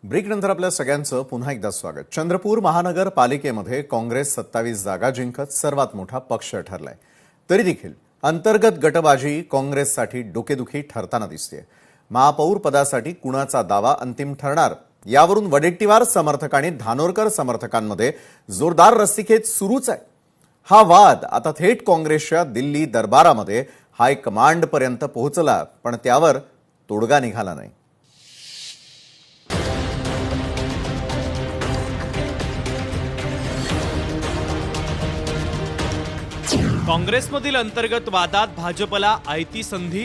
ब्रेकनंतर आपल्या सगळ्यांचं पुन्हा एकदा स्वागत। चंद्रपूर महानगरपालिकेमध्ये काँग्रेस 27 जागा जिंकत सर्वात मोठा पक्ष ठरलाय। तरी देखील अंतर्गत गटबाजी काँग्रेससाठी डोकेदुखी ठरताना दिसते। महापौर पदासाठी कुणाचा दावा अंतिम ठरणार यावरून वडेट्टीवार समर्थक आणि धानोरकर समर्थकांमध्ये जोरदार रस्सीखेच सुरूच आहे। हा वाद आता थेट काँग्रेसच्या दिल्ली दरबारामध्ये हायकमांड पर्यंत पोहोचला, पण त्यावर तोडगा निघाला नाही। काँग्रेसमधील अंतर्गत वादात भाजपला आयती संधी।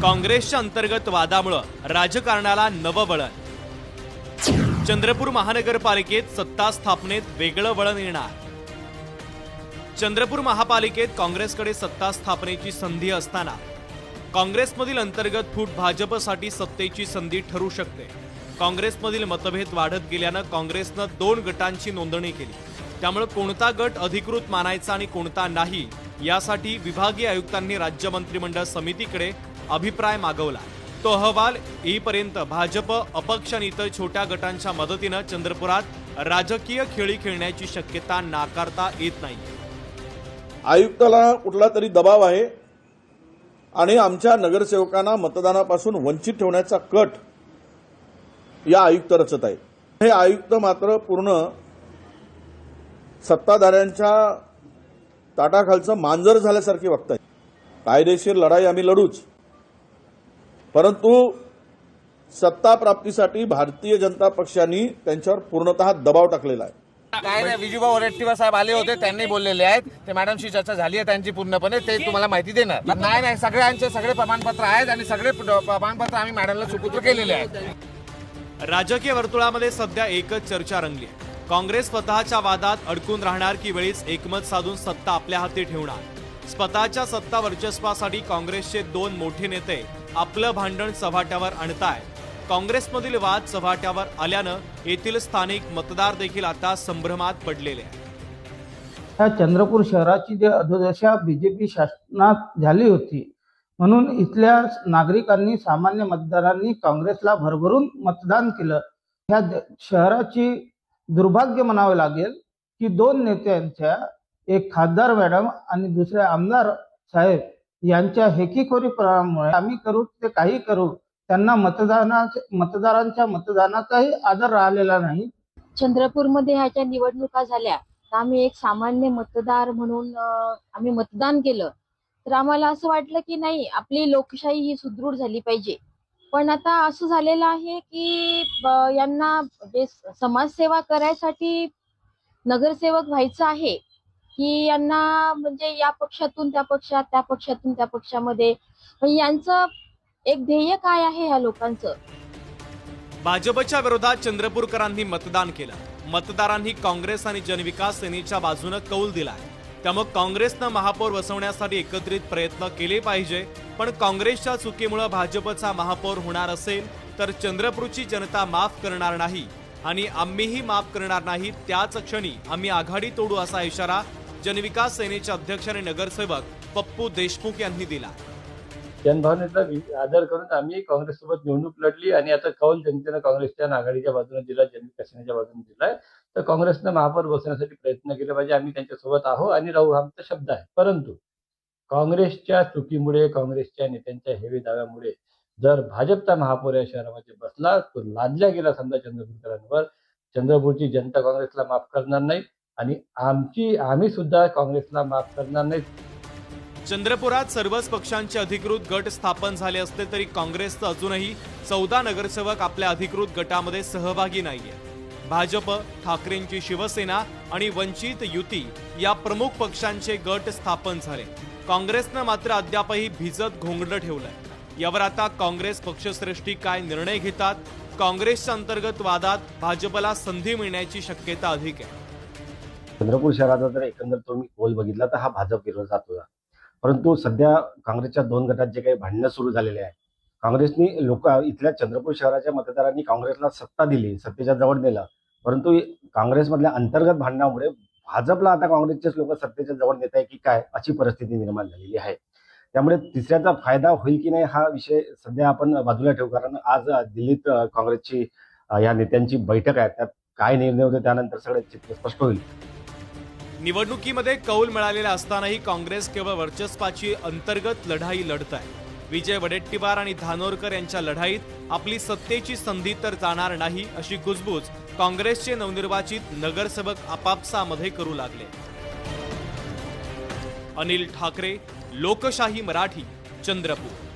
काँग्रेसच्या अंतर्गत वादामुळे राजकारणाला नवं वळण। चंद्रपूर महानगरपालिकेत सत्ता स्थापनेत वेगळं वळण येणार। चंद्रपूर महापालिकेत काँग्रेसकडे सत्ता स्थापनेची संधी असताना काँग्रेसमधील अंतर्गत फूट भाजपसाठी सत्तेची संधी ठरू शकते। काँग्रेसमधील मतभेद वाढत गेल्यानं काँग्रेसनं 2 गटांची नोंदणी केली। त्यामुळे कोणता गट अधिकृत मानायचा आणि कोणता नाही यासाठी विभागीय आयुक्तांनी राज्य मंत्रिमंडळ समितीकडे अभिप्राय मागवला। तो अहवाल येईपर्यंत भाजप, अपक्ष आणि इतर छोट्या गटांच्या मदतीनं चंद्रपुरात राजकीय खेळी खेळण्याची शक्यता नाकारता येत नाही। आयुक्ताला कुठला तरी दबाव आहे आणि आमच्या नगरसेवकांना मतदानापासून वंचित ठेवण्याचा कट या आयुक्त रचत आहेत। हे आयुक्त मात्र पूर्ण सत्ताधाऱ्यांच्या ताटाखालचं मांजर झाल्यासारखे वागतायत। कायदेशीर लढाई आम्ही लढूच, परंतु सत्ता प्राप्तीसाठी भारतीय जनता पक्षाने त्यांच्यावर पूर्णतः दबाव टाकलेला आहे। काय नाही, विजूभाऊ वडेट्टीवार साहेब आले होते, त्यांनी बोललेले आहेत, ते मॅडमशी चर्चा झाली आहे त्यांची पूर्णपणे, ते तुम्हाला माहिती देणार। नाही, सगळ्यांचे सगळे प्रमाणपत्र आहेत आणि सगळे प्रमाणपत्र आम्ही मॅडमला सुपूर्द केलेले आहेत। राजकीय वर्तुळामध्ये सध्या एकच चर्चा रंगली आहे। काँग्रेस स्वतःच्या वादात अडकून राहणार की वेळीच एकमत साधून सत्ता आपल्या हाती ठेवणार। स्वतःच्या सत्ता वर्चस्वासाठी काँग्रेसचे 2 मोठे नेते आपलं भांडण चव्हाट्यावर आणतायत। काँग्रेसमधील वाद चव्हाट्यावर आल्यानं येथील स्थानिक मतदार देखील आता संभ्रमात पडलेले आहेत। ह्या चंद्रपूर शहराची जी अधोदशा बीजेपी शासनात झाली होती, म्हणून इथल्या नागरिकांनी, सामान्य मतदारांनी काँग्रेसला भरभरून मतदान केलं। ह्या शहराची दुर्भाग्य म्हणावे लागेल की 2 नेत्यांच्या, एक खासदार मॅडम आणि दुसरे आमदार साहेब यांच्या हेकीखोरीपणामुळे आम्ही करू ते काही करू, त्यांना मतदारांच्या मतदानाचाही आदर राहिलेला नाही। चंद्रपूरमध्ये ह्याच्या निवडणुका झाल्या तर आम्ही एक सामान्य मतदार म्हणून आम्ही मतदान केलं, तर आम्हाला असं वाटलं की नाही, आपली लोकशाही ही सुदृढ झाली पाहिजे। पण आता असं झालेलं आहे की यांना जे समाजसेवा करायसाठी नगरसेवक व्हायचं आहे की यांना म्हणजे या पक्षातून त्या पक्षात, त्या पक्षातून त्या पक्षामध्ये, यांचं एक ध्येय काय आहे ह्या लोकांचं। भाजपच्या विरोधात चंद्रपूरकरांनी मतदान केलं। मतदारांनी काँग्रेस आणि जनविकास सेनेच्या बाजूने कौल दिलाय। त्यामुळे काँग्रेसनं महापौर बसवण्यासाठी एकत्रित प्रयत्न केले पाहिजे। पण काँग्रेसच्या चुकीमुळे भाजपचा महापौर होणार असेल तर चंद्रपूरची जनता माफ करणार नाही आणि आम्हीही माफ करणार नाही। त्याच क्षणी आम्ही आघाडी तोडू असा इशारा जनविकास सेनेचे अध्यक्ष आणि नगरसेवक पप्पू देशमुख यांनी दिला। जनभावनेचा आदर करून आम्ही काँग्रेससोबत निवडणूक लढली आणि आता कौल जनतेनं काँग्रेसच्या आघाडीच्या बाजूने दिला, जनविकास सेनेच्या बाजूने दिलाय। तर काँग्रेसनं महापौर बसवण्यासाठी प्रयत्न केले पाहिजे। आम्ही त्यांच्यासोबत आहोत आणि राहू, हा आमचा शब्द आहे। परंतु काँग्रेसच्या चुकीमुळे, काँग्रेसच्या नेत्यांच्या हेवे दाव्यामुळे जर भाजपचा महापौर या शहरामध्ये बसला तो लादल्या गेला समजा चंद्रपूरकरांवर, चंद्रपूरची जनता काँग्रेसला माफ करणार नाही आणि आम्ही सुद्धा काँग्रेसला माफ करणार नाही। चंद्रपुरात सर्वच पक्षांचे अधिकृत गट स्थापन झाले असले तरी काँग्रेसचं अजूनही 14 नगरसेवक आपल्या अधिकृत गटामध्ये सहभागी नाहीये। भाजप, ठाकरेंची शिवसेना आणि वंचित युती या प्रमुख पक्षांचे गट स्थापन झाले। काँग्रेसनं मात्र अद्यापही भिजत घोंगडं ठेवलंय। यावर आता काँग्रेस पक्षश्रेष्ठी काय निर्णय घेतात? काँग्रेसच्या अंतर्गत वादात भाजपला संधी मिळण्याची शक्यता अधिक आहे। चंद्रपूर शहराचा जर एकंदर तुम्ही कौल बघितला तर हा भाजप विरोधात होता, परंतु सध्या काँग्रेसच्या 2 गटात जे काही भांडणं सुरू झालेले आहे, काँग्रेसनी इथल्या चंद्रपूर शहराच्या मतदारांनी काँग्रेसला सत्ता दिली, सत्तेच्या जवळ नेलं, परंतु काँग्रेसमधल्या अंतर्गत भांडणामुळे भाजपला आता काँग्रेसचेच लोक सत्तेच्या जवळ नेत आहे की काय अशी परिस्थिती निर्माण झालेली आहे। त्यामुळे तिसऱ्याचा फायदा होईल की नाही हा विषय सध्या आपण बाजूला ठेवू, कारण आज दिल्लीत काँग्रेसची या नेत्यांची बैठक आहे. त्यात काय निर्णय होते त्यानंतर सगळं चित्र स्पष्ट होईल. निवडणुकीमध्ये कौल मिळालेला असतानाही काँग्रेस केवळ वर्चस्वाची अंतर्गत लढाई लढत आहे. विजय वडेट्टीवार आणि धानोरकर यांच्या लढाईत आपली सत्तेची संधी तर जाणार नाही अशी कुजबूज काँग्रेसचे नवनिर्वाचित नगरसेवक आपापसामध्ये करू लागले. अनिल ठाकरे, लोकशाही मराठी, चंद्रपूर.